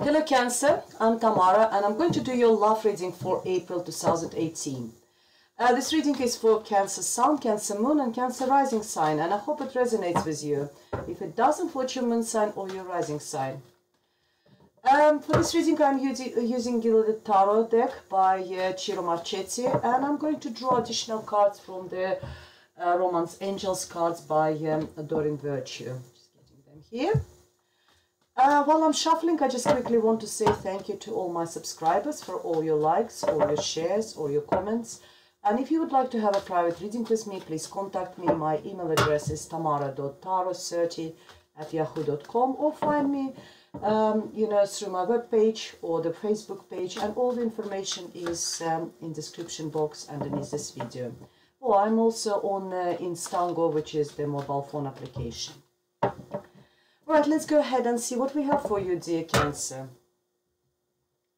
Hello Cancer, I'm Tamara and I'm going to do your love reading for April 2018. This reading is for Cancer Sun, Cancer Moon and Cancer Rising sign, and I hope it resonates with you. If it doesn't, what's your moon sign or your rising sign? For this reading I'm using Gilded Tarot deck by Ciro Marchetti, and I'm going to draw additional cards from the Romance Angels cards by Doreen Virtue. Just getting them here. While I'm shuffling, I just quickly want to say thank you to all my subscribers for all your likes, all your shares, all your comments. And if you would like to have a private reading with me, please contact me. My email address is tamara.tarot30@yahoo.com, or find me through my webpage or the Facebook page, and all the information is in description box underneath this video. Or I'm also on Instango, which is the mobile phone application. Right, let's go ahead and see what we have for you, dear Cancer.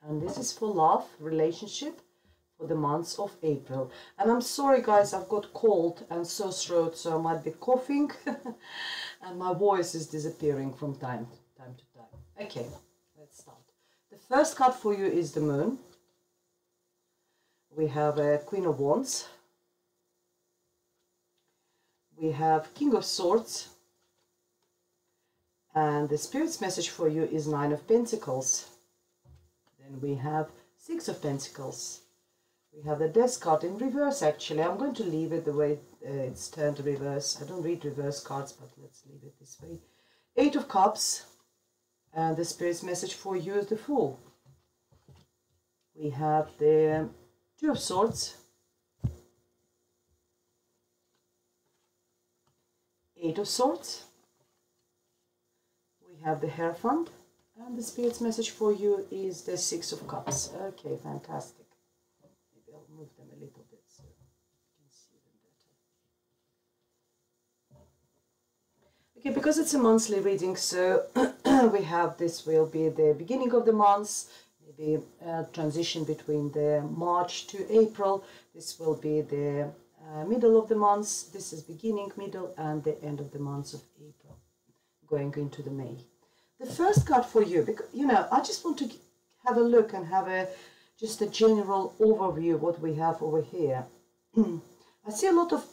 And this is for love, relationship, for the month of April. And I'm sorry guys, I've got cold and sore throat, so I might be coughing and my voice is disappearing from time to time. Okay, let's start. The first card for you is the Moon. We have a Queen of Wands. We have King of Swords. And the Spirit's message for you is Nine of Pentacles. Then we have Six of Pentacles. We have the Death card in reverse, actually. I'm going to leave it the way it's turned to reverse. I don't read reverse cards, but let's leave it this way. Eight of Cups. And the Spirit's message for you is the Fool. We have the Two of Swords. Eight of Swords. We have the Hierophant, and the Spirit's message for you is the Six of Cups. Okay, fantastic. Maybe I'll move them a little bit so you can see them better. Okay, because it's a monthly reading, so we have this will be the beginning of the month, maybe a transition between the March to April. This will be the middle of the month. This is beginning, middle, and the end of the month of April, going into the May. The first card for you, because I just want to have a look and have just a general overview of what we have over here. I see a lot of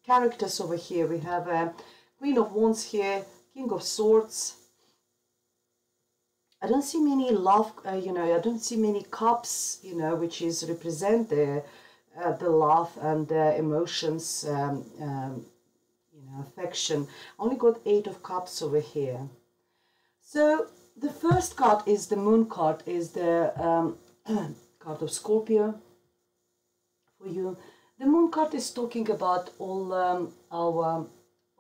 characters over here. We have Queen of Wands here, King of Swords. I don't see many love, I don't see many cups, which is represent the love and the emotions, affection. Only got Eight of Cups over here. So the first card is the Moon card, is the card of Scorpio for you. The Moon card is talking about all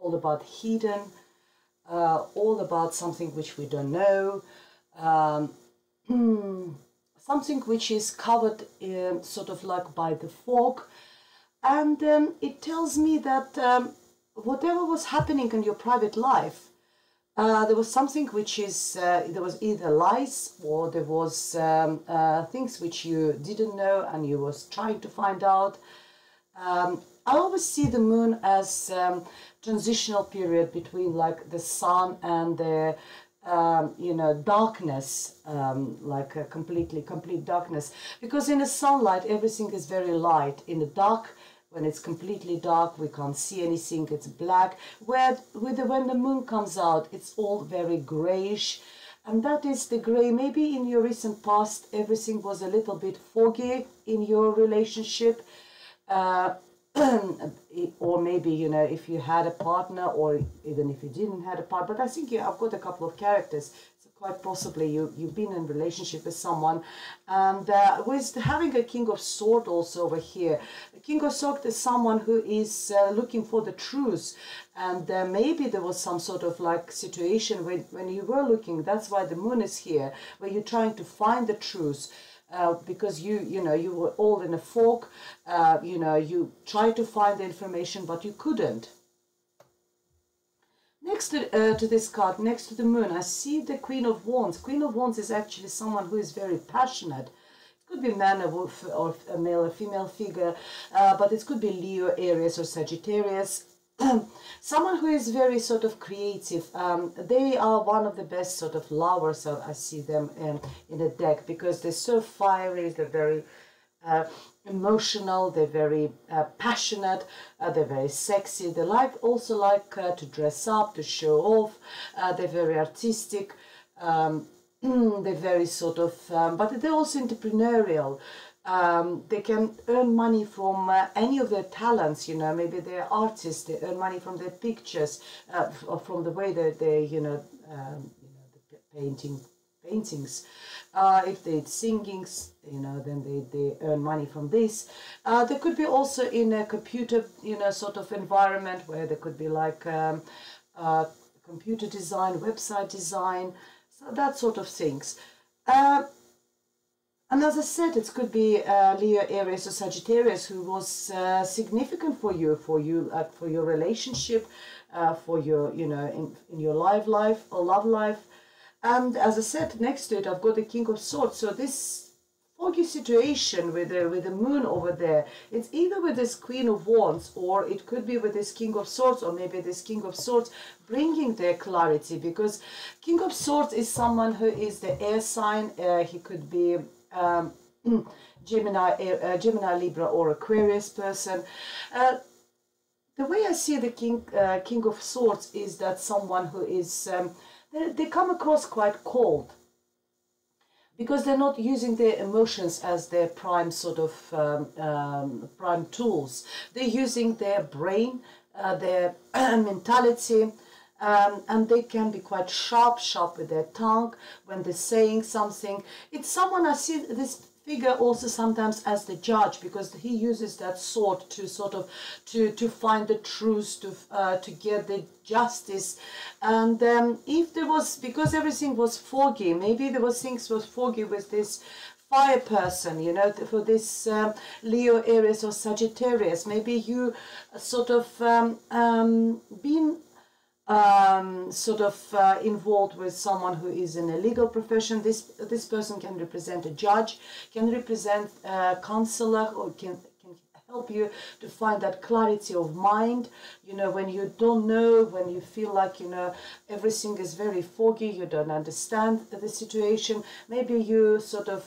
about hidden, all about something which we don't know, something which is covered sort of like by the fog, and it tells me that whatever was happening in your private life, there was something which is, there was either lies or there was things which you didn't know and you was trying to find out. I always see the Moon as transitional period between like the sun and the darkness, like a complete darkness, because in the sunlight everything is very light. In the dark, when it's completely dark, we can't see anything, it's black. When the Moon comes out, it's all very grayish, and that is the gray. Maybe in your recent past everything was a little bit foggy in your relationship, or maybe if you had a partner, or even if you didn't have a partner. But I think I've got a couple of characters, so quite possibly you've been in a relationship with someone. And with having a King of Swords also over here, the King of Swords is someone who is looking for the truth, and maybe there was some sort of like situation when you were looking. That's why the Moon is here, where you're trying to find the truth. Because you were all in a fog, you tried to find the information, but you couldn't. Next to this card, next to the Moon, I see the Queen of Wands. Queen of Wands is actually someone who is very passionate. It could be a man or a male or female figure, but it could be Leo, Aries, or Sagittarius. Someone who is very sort of creative, they are one of the best sort of lovers. I see them in the deck because they're so fiery, they're very emotional, they're very passionate, they're very sexy. They also like to dress up, to show off. They're very artistic. They're very sort of, but they're also entrepreneurial. They can earn money from any of their talents, you know, maybe they're artists, they earn money from their pictures, or from the way that they, the paintings. If they're singing, you know, then they earn money from this. They could be also in a computer, you know, sort of environment where they could be like computer design, website design, so that sort of things. And as I said, it could be Leo, Aries, or Sagittarius who was significant for you, for your relationship, for your, you know, in your love life. And as I said, next to it, I've got the King of Swords. So this foggy situation with the moon over there, it's either with this Queen of Wands, or it could be with this King of Swords, or maybe this King of Swords bringing their clarity, because King of Swords is someone who is the air sign. He could be Gemini, Libra, or Aquarius person. The way I see the King of Swords is that someone who is, they come across quite cold, because they're not using their emotions as their prime sort of prime tools. They're using their brain, their mentality, and they can be quite sharp with their tongue when they're saying something. It's someone, I see this figure also sometimes as the judge, because he uses that sword to sort of to find the truth, to get the justice. And if there was, because everything was foggy, maybe there was things was foggy with this fire person, you know, for this Leo, Aries, or Sagittarius. Maybe you sort of been involved with someone who is in a legal profession. This person can represent a judge, can represent a counselor, or can help you to find that clarity of mind, you know, when you don't know, when you feel like, you know, everything is very foggy, you don't understand the situation. Maybe you sort of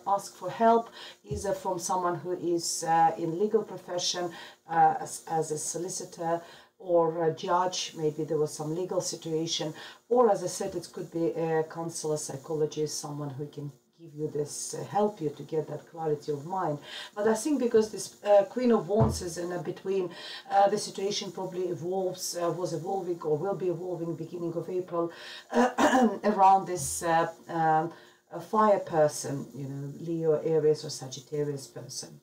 ask for help, either from someone who is in legal profession, as a solicitor, or a judge. Maybe there was some legal situation, or as I said, it could be a counselor, psychologist, someone who can give you this, help you to get that clarity of mind. But I think because this Queen of Wands is in a between, the situation probably evolves, was evolving, or will be evolving beginning of April, around this a fire person, you know, Leo, Aries, or Sagittarius person,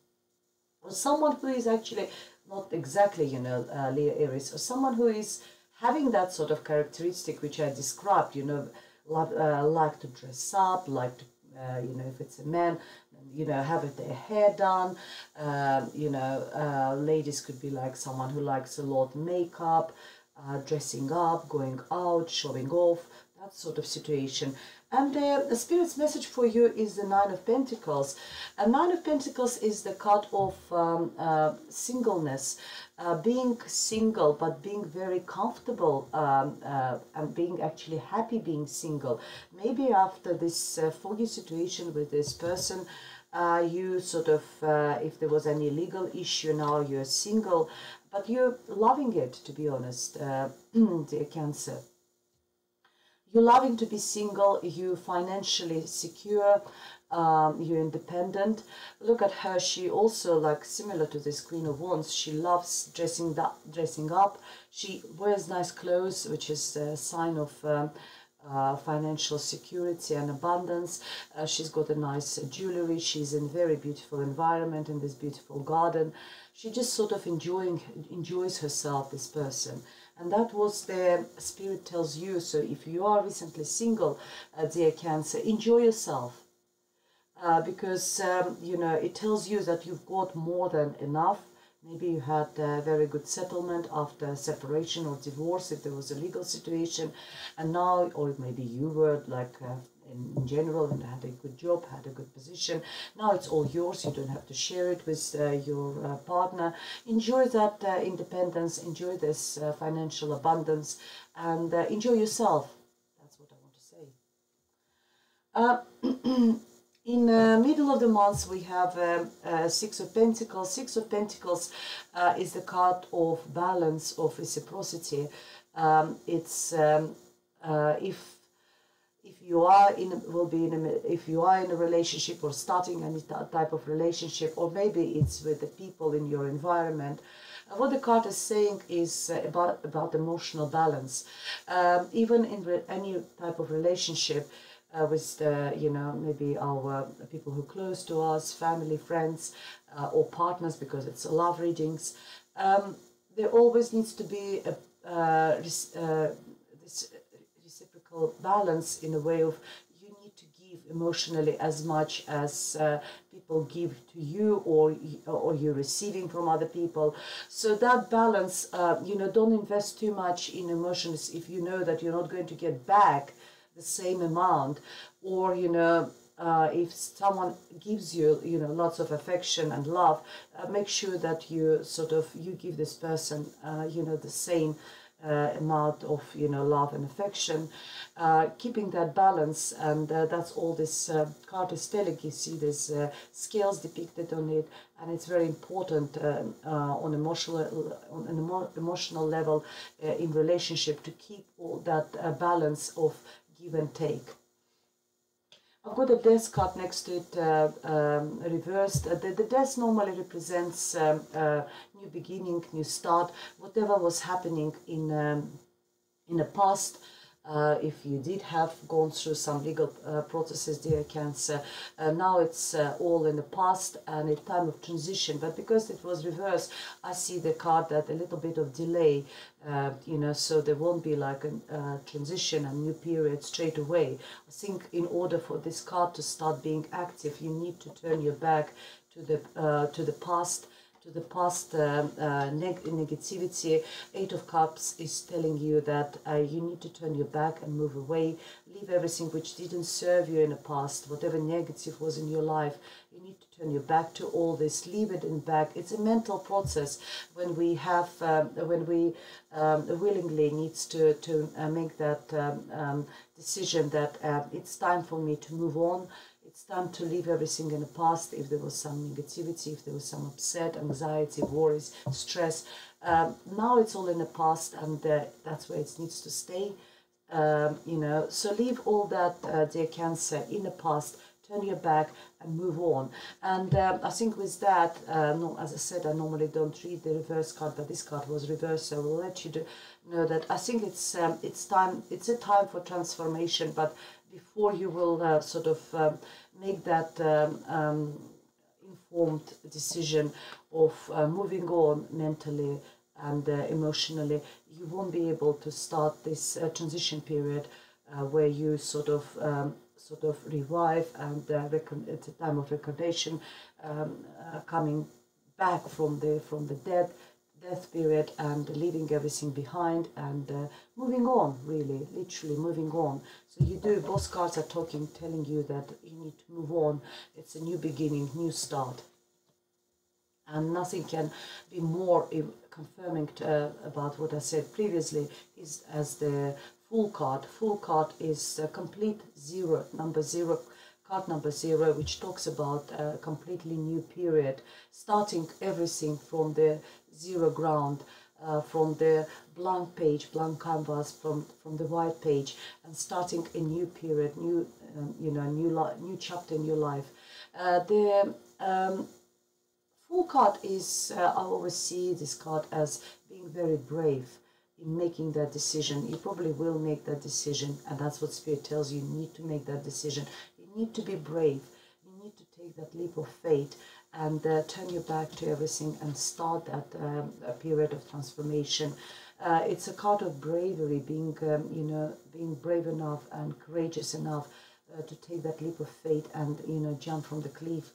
or someone who is actually not exactly, you know, Leo, Aries, or someone who is having that sort of characteristic which I described, you know, like to dress up, like to, you know, if it's a man, you know, have their hair done. You know, ladies could be like someone who likes a lot makeup, dressing up, going out, showing off, that sort of situation. And the Spirit's message for you is the Nine of Pentacles. And Nine of Pentacles is the card of singleness, being single, but being very comfortable, and being actually happy being single. Maybe after this foggy situation with this person, you sort of, if there was any legal issue, now you're single, but you're loving it, to be honest, dear Cancer. You're loving to be single, you're financially secure, you're independent. Look at her, she also, like similar to this Queen of Wands, she loves dressing up. She wears nice clothes, which is a sign of financial security and abundance. She's got a nice jewelry, she's in a very beautiful environment, in this beautiful garden. She just sort of enjoys herself, this person. And that was the Spirit tells you. So if you are recently single, dear Cancer, enjoy yourself. Because, you know, it tells you that you've got more than enough. Maybe you had a very good settlement after separation or divorce, if there was a legal situation. And now, or maybe you were like in general, and had a good job, had a good position. Now it's all yours. You don't have to share it with your partner. Enjoy that independence, enjoy this financial abundance, and enjoy yourself. That's what I want to say. In the middle of the month, we have Six of Pentacles. Six of Pentacles is the card of balance, of reciprocity. It's if you are if you are in a relationship or starting any type of relationship, or maybe it's with the people in your environment. What the card is saying is about emotional balance. Even in any type of relationship, with maybe our people who are close to us, family, friends, or partners, because it's love readings. There always needs to be this reciprocal balance, in a way of you need to give emotionally as much as people give to you, or you're receiving from other people. So that balance, don't invest too much in emotions if you know that you're not going to get back the same amount, or if someone gives you lots of affection and love, make sure that you give this person the same amount of love and affection, keeping that balance. And that's all this card is telling. You see there's scales depicted on it, and it's very important on an emotional level in relationship, to keep all that balance of give and take. I've got a death card next to it, reversed. The death normally represents new beginning, new start, whatever was happening in the past. If you did have gone through some legal processes, dear Cancer, now it's all in the past and a time of transition. But because it was reversed, I see the card that a little bit of delay, so there won't be like a transition and new period straight away. I think in order for this card to start being active, you need to turn your back to the past, negativity. Eight of Cups is telling you that you need to turn your back and move away, leave everything which didn't serve you in the past, whatever negative was in your life. You need to turn your back to all this, leave it in back. It's a mental process when we have willingly needs to make that decision that it's time for me to move on. It's time to leave everything in the past. If there was some negativity, if there was some upset, anxiety, worries, stress, now it's all in the past, and that's where it needs to stay. So leave all that, dear Cancer, in the past. Turn your back and move on. And I think with that, as I said, I normally don't read the reverse card, but this card was reversed, so I will let you know that I think it's time. It's a time for transformation, but before you will make that informed decision of moving on mentally and emotionally, you won't be able to start this transition period where you revive, and it's a time of recognition, coming back from the death period and leaving everything behind and moving on, really, literally moving on. So you do, both cards are telling you that you need to move on. It's a new beginning, new start. And nothing can be more confirming about what I said previously, is as the Fool card. Fool card is complete zero, number zero, card number 0, which talks about a completely new period, starting everything from the zero ground, from the blank page, blank canvas, from the white page, and starting a new period, new new chapter in your life. The Fool card is, I always see this card as being very brave in making that decision. You probably will make that decision, and that's what Spirit tells you. You need to make that decision. You need to be brave. You need to take that leap of faith and turn your back to everything and start that period of transformation. It's a card of bravery, being being brave enough and courageous enough to take that leap of faith and jump from the cliff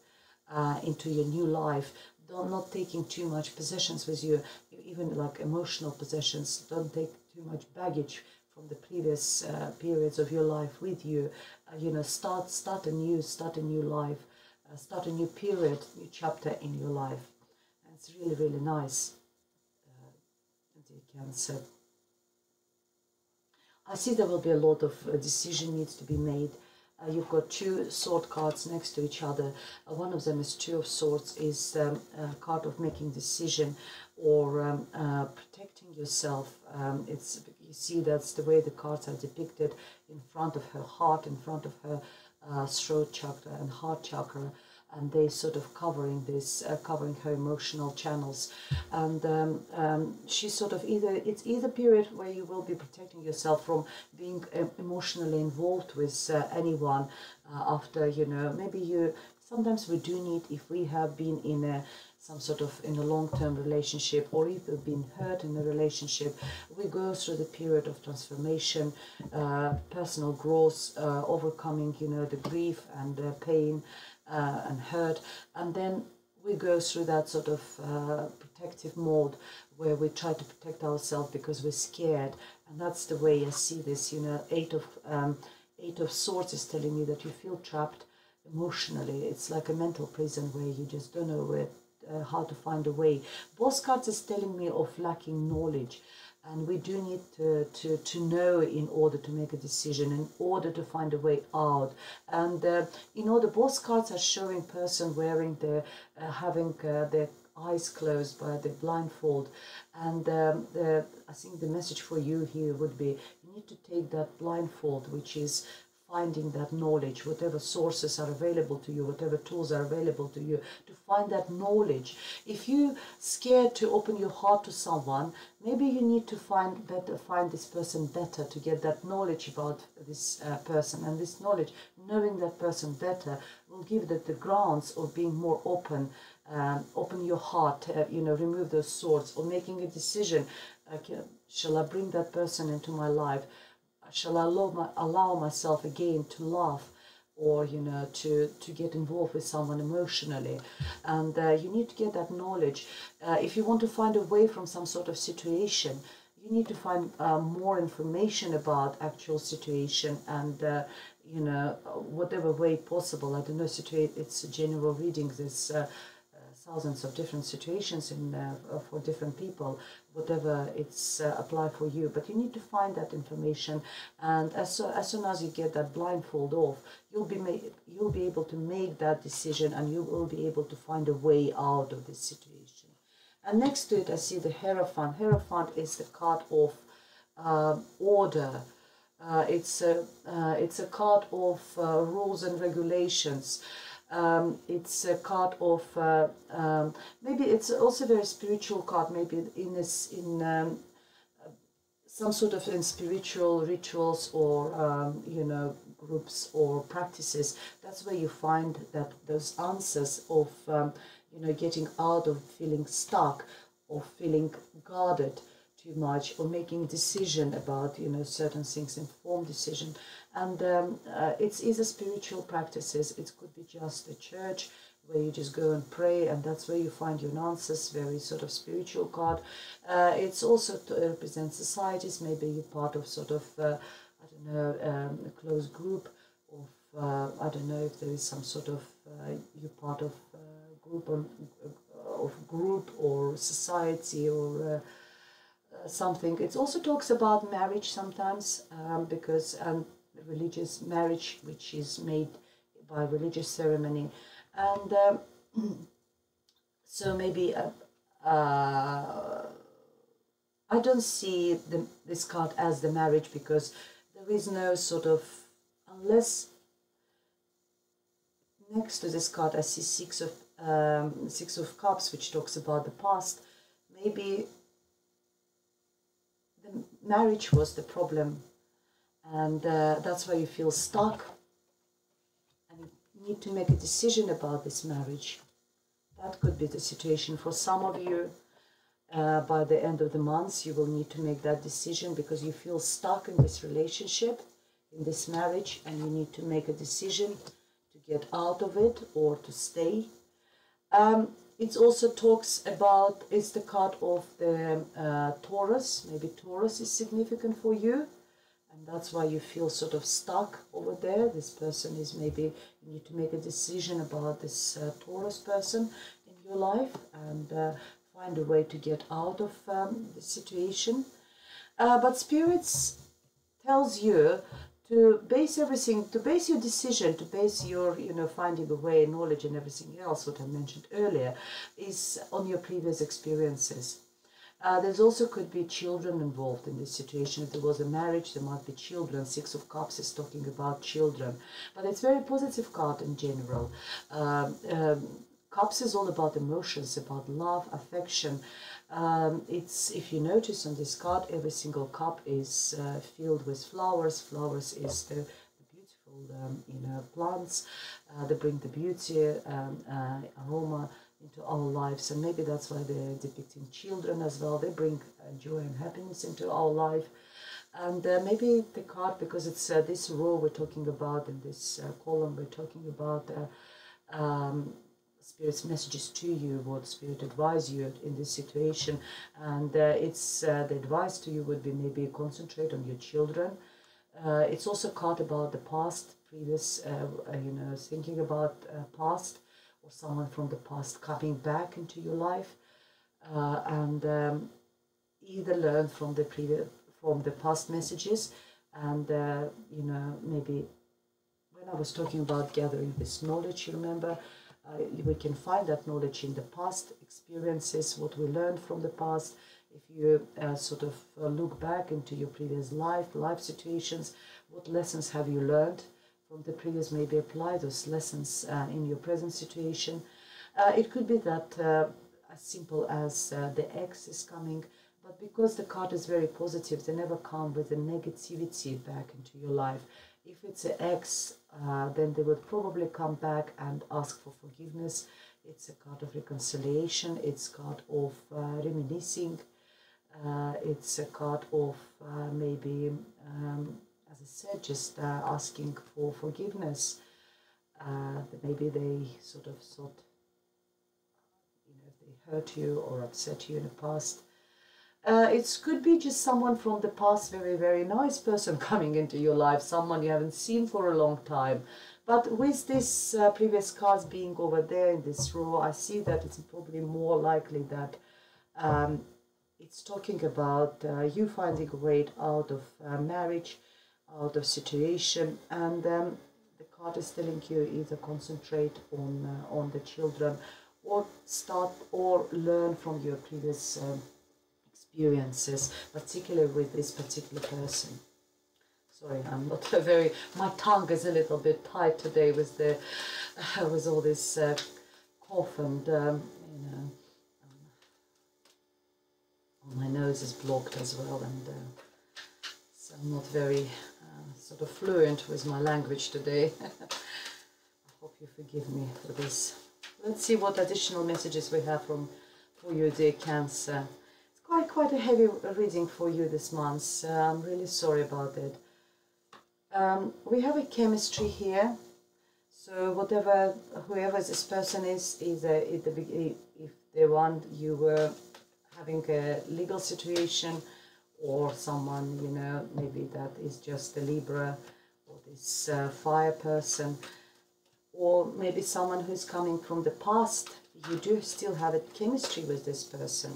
into your new life. Not taking too much possessions with you, even like emotional possessions. Don't take too much baggage from the previous periods of your life with you. you know, start a new life, start a new period, new chapter in your life. And it's really, really nice, dear Cancer. I see there will be a lot of decision needs to be made. You've got two sword cards next to each other. One of them is Two of Swords, is a card of making decision or protecting yourself. It's, you see, that's the way the cards are depicted in front of her heart, in front of her throat chakra and heart chakra, and they sort of covering this, covering her emotional channels. And she's sort of it's either period where you will be protecting yourself from being emotionally involved with anyone after, you know, maybe you, sometimes we do need, if we have been in a some sort of in a long-term relationship, or if we've been hurt in a relationship, we go through the period of transformation, personal growth, overcoming, you know, the grief and pain and hurt, and then we go through that sort of protective mode where we try to protect ourselves because we're scared. And that's the way I see this, you know. Eight of Swords is telling me that you feel trapped emotionally. It's like a mental prison where you just don't know where, how to find a way. Both cards is telling me of lacking knowledge, and we do need to know in order to make a decision, in order to find a way out. And in order, both cards are showing person wearing the having their eyes closed by the blindfold. And I think the message for you here would be, you need to take that blindfold, which is finding that knowledge, whatever sources are available to you, whatever tools are available to you, to find that knowledge. If you're scared to open your heart to someone, maybe you need to find this person better, to get that knowledge about this person. And this knowledge, knowing that person better, will give the grounds of being more open. Open your heart, you know, remove those swords, or making a decision. Shall I bring that person into my life? Shall I allow myself again to laugh, or, you know, to get involved with someone emotionally? And you need to get that knowledge. If you want to find a way from some sort of situation, you need to find more information about actual situation, and you know, whatever way possible. I don't know, it's a general reading. There's thousands of different situations in for different people, whatever it's apply for you, but you need to find that information. And as soon as you get that blindfold off, you'll be able to make that decision, and you will be able to find a way out of this situation. And next to it, I see the Hierophant. Hierophant is the card of order. It's a card of rules and regulations. It's a card of maybe it's also a very spiritual card, maybe in some sort of in spiritual rituals, or you know, groups or practices. That's where you find that those answers of you know, getting out of feeling stuck or feeling guarded too much, or making decision about, you know, certain things, informed decision. And it's either spiritual practices, it could be just a church where you just go and pray, and that's where you find your answers. Very sort of spiritual card. It's also to represent societies. Maybe you're part of sort of I don't know, a close group of I don't know if there is some sort of you're part of group or society, or something. It also talks about marriage sometimes, because religious marriage, which is made by religious ceremony. And so maybe I don't see this card as the marriage, because there is no sort of, unless next to this card I see Six of Cups, which talks about the past. Maybe the marriage was the problem, and that's why you feel stuck, and you need to make a decision about this marriage. That could be the situation for some of you. By the end of the month, you will need to make that decision, because you feel stuck in this relationship, in this marriage, and you need to make a decision to get out of it or to stay. It also talks about, it's the card of the Taurus. Maybe Taurus is significant for you, and that's why you feel sort of stuck over there. This person is maybe, you need to make a decision about this Taurus person in your life, and find a way to get out of the situation. But spirits tells you to base everything, to base your decision, to base your, finding a way, knowledge and everything else, what I mentioned earlier, is on your previous experiences. There's also could be children involved in this situation. If there was a marriage, there might be children. Six of Cups is talking about children. But it's very positive card in general. Cups is all about emotions, about love, affection. It's, if you notice on this card, every single cup is filled with flowers. Flowers is the beautiful, plants. They bring the beauty, aroma into our lives, and maybe that's why they're depicting children as well. They bring joy and happiness into our life. And maybe the card, because it's this row we're talking about, in this column we're talking about Spirit's messages to you, what Spirit advise you in this situation. And it's the advice to you would be maybe concentrate on your children. It's also a card about the past, previous, thinking about past, or someone from the past coming back into your life, and either learn from the past messages, and maybe when I was talking about gathering this knowledge, you remember, we can find that knowledge in the past experiences, what we learned from the past. If you look back into your previous life situations, what lessons have you learned from the previous, maybe apply those lessons in your present situation. It could be that as simple as the ex is coming, but because the card is very positive, they never come with the negativity back into your life. If it's an ex, then they would probably come back and ask for forgiveness. It's a card of reconciliation, it's a card of reminiscing, it's a card of maybe as I said, just asking for forgiveness. Maybe they sort of thought, if they hurt you or upset you in the past. It could be just someone from the past, very, very nice person coming into your life, someone you haven't seen for a long time. But with this previous cards being over there in this row, I see that it's probably more likely that it's talking about you finding a way out of marriage, out of situation, and the card is telling you either concentrate on the children, or start or learn from your previous experiences, particularly with this particular person. Sorry, I'm not very. My tongue is a little bit tight today with the with all this cough, and my nose is blocked as well, and so I'm not very sort of fluent with my language today. I hope you forgive me for this. Let's see what additional messages we have for you, dear Cancer. It's quite a heavy reading for you this month. I'm really sorry about it. We have a chemistry here. So whoever this person is if they want, you were having a legal situation, or someone, maybe that is just a Libra, or this fire person, or maybe someone who's coming from the past. You do still have a chemistry with this person.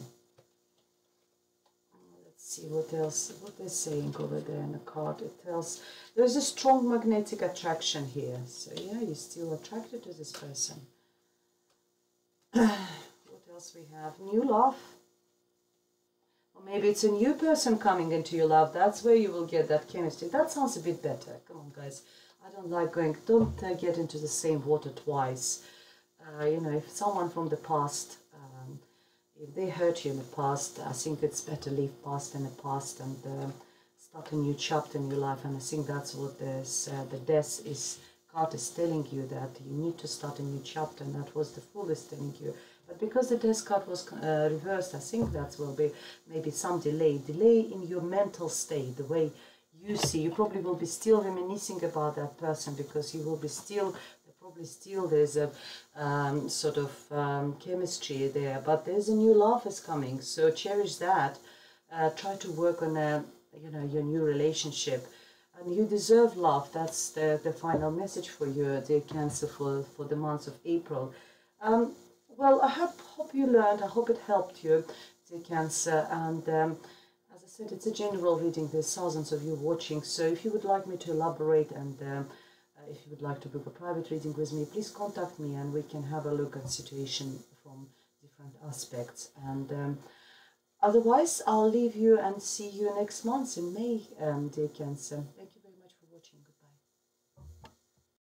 Let's see what else, what they're saying over there in the card. It tells there's a strong magnetic attraction here. So yeah, you're still attracted to this person. What else we have? New love. Or maybe it's a new person coming into your love. That's where you will get that chemistry. That sounds a bit better. Come on, guys. I don't like going, don't get into the same water twice. If someone from the past, if they hurt you in the past, I think it's better leave past in the past and start a new chapter in your life. And I think that's what the death card is telling you, that you need to start a new chapter, and that was the Fool is telling you. But because the death card was reversed, I think that will be maybe some delay in your mental state, the way you see. You probably will be still reminiscing about that person, because you will be still, probably still there's a chemistry there, but there's a new love is coming, so cherish that. Try to work on your new relationship. And you deserve love. That's the final message for you, dear Cancer, for the month of April. Um, well, I hope you learned. I hope it helped you, dear Cancer. And as I said, it's a general reading. There's thousands of you watching. So if you would like me to elaborate and if you would like to book a private reading with me, please contact me and we can have a look at the situation from different aspects. And otherwise, I'll leave you and see you next month in May, dear Cancer. Thank you.